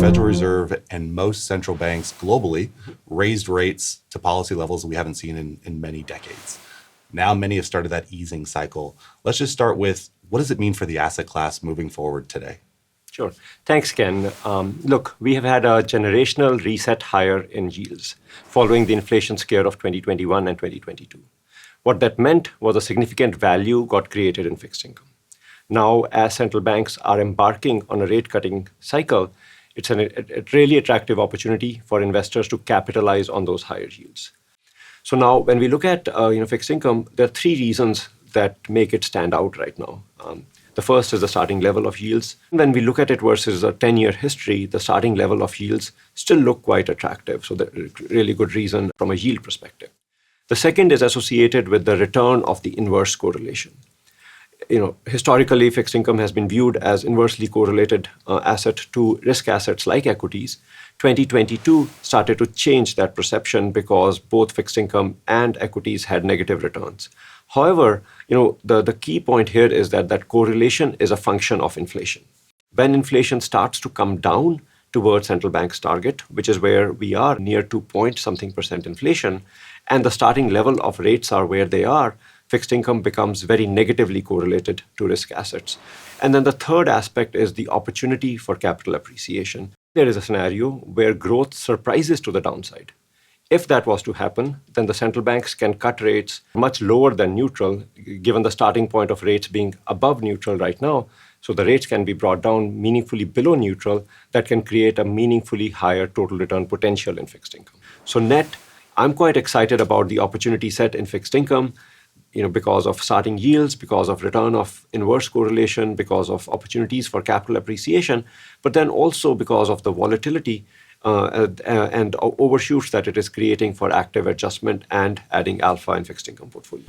Federal Reserve and most central banks globally raised rates to policy levels we haven't seen in many decades. Now many have started that easing cycle. Let's just start with, what does it mean for the asset class moving forward today? Sure. Thanks, Ken. Look, we have had a generational reset higher in yields following the inflation scare of 2021 and 2022. What that meant was a significant value got created in fixed income. Now, as central banks are embarking on a rate-cutting cycle, it's a really attractive opportunity for investors to capitalize on those higher yields. So now, when we look at fixed income, there are three reasons that make it stand out right now. The first is the starting level of yields. When we look at it versus a 10-year history, the starting level of yields still look quite attractive. So that's a really good reason from a yield perspective. The second is associated with the return of the inverse correlation. Historically, fixed income has been viewed as inversely correlated asset to risk assets like equities. 2022 started to change that perception because both fixed income and equities had negative returns. However, the key point here is that correlation is a function of inflation. When inflation starts to come down towards central bank's target, which is where we are near 2-point-something% inflation, and the starting level of rates are where they are, fixed income becomes very negatively correlated to risk assets. And then the third aspect is the opportunity for capital appreciation. There is a scenario where growth surprises to the downside. If that was to happen, then the central banks can cut rates much lower than neutral, given the starting point of rates being above neutral right now. So the rates can be brought down meaningfully below neutral. That can create a meaningfully higher total return potential in fixed income. So net, I'm quite excited about the opportunity set in fixed income, because of starting yields, because of return of inverse correlation, because of opportunities for capital appreciation, but then also because of the volatility and overshoots that it is creating for active adjustment and adding alpha in fixed income portfolios.